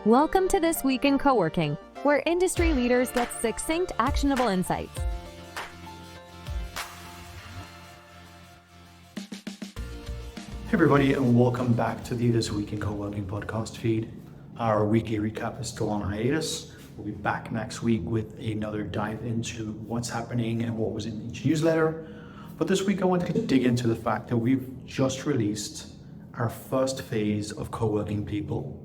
Welcome to This Week in Coworking, where industry leaders get succinct, actionable insights. Hey everybody, and welcome back to the This Week in Coworking podcast feed. Our weekly recap is still on hiatus. We'll be back next week with another dive into what's happening and what was in each newsletter. But this week I wanted to dig into the fact that we've just released our first phase of Coworking People.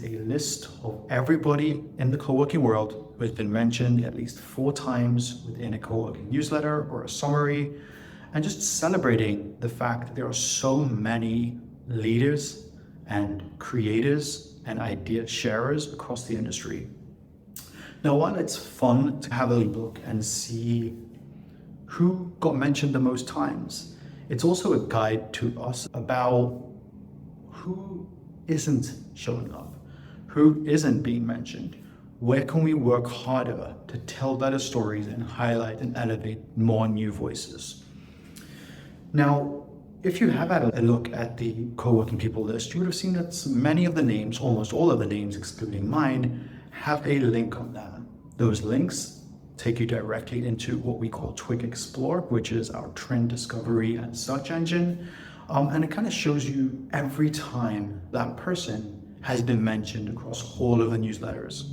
A list of everybody in the co-working world who has been mentioned at least 4 times within a co-working newsletter or a summary, and just celebrating the fact that there are so many leaders and creators and idea sharers across the industry. Now, while it's fun to have a look and see who got mentioned the most times, it's also a guide to us about who isn't showing up, who isn't being mentioned. Where can we work harder to tell better stories and highlight and elevate more new voices? Now, if you have had a look at the Co-working People list, you would have seen that many of the names, almost all of the names excluding mine, have a link on them. Those links take you directly into what we call Twig Explore, which is our trend discovery and search engine. And it kind of shows you every time that person has been mentioned across all of the newsletters.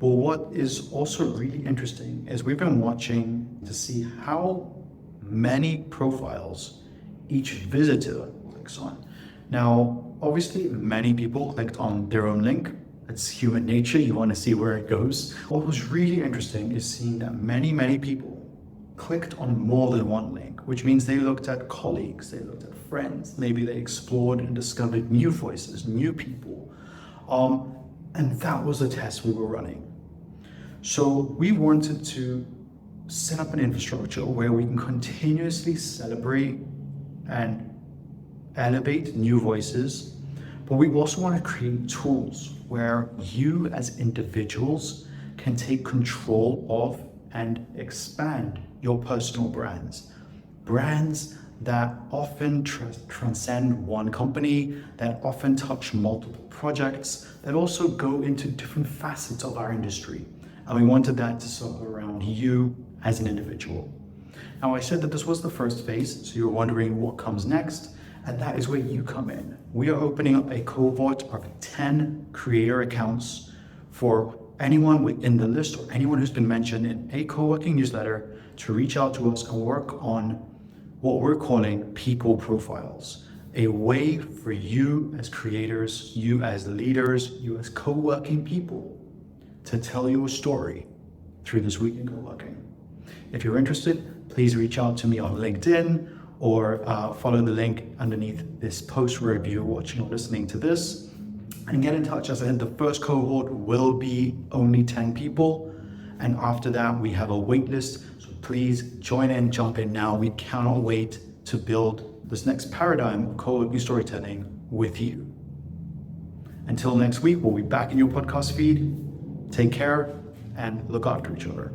But what is also really interesting is we've been watching to see how many profiles each visitor clicks on. Now, obviously, many people clicked on their own link. It's human nature. You want to see where it goes. What was really interesting is seeing that many people clicked on more than one link, which means they looked at colleagues, they looked at friends, maybe they explored and discovered new voices, new people. And that was a test we were running. So we wanted to set up an infrastructure where we can continuously celebrate and elevate new voices, but we also want to create tools where you as individuals can take control of and expand your personal brands that often transcend one company, that often touch multiple projects, that also go into different facets of our industry. And we wanted that to circle around you as an individual. Now, I said that this was the first phase, so you're wondering what comes next, and that is where you come in. We are opening up a cohort of 10 creator accounts for anyone within the list or anyone who's been mentioned in a co-working newsletter to reach out to us and work on what we're calling people profiles, a way for you as creators, you as leaders, you as co-working people to tell your story through This Week in Co-working. If you're interested, please reach out to me on LinkedIn or follow the link underneath this post wherever you're watching or listening to this, and get in touch. As I said, the first cohort will be only 10 people, and after that we have a wait list. So please join in, jump in now. We cannot wait to build this next paradigm of co-working storytelling with you. Until next week, we'll be back in your podcast feed. Take care and look after each other.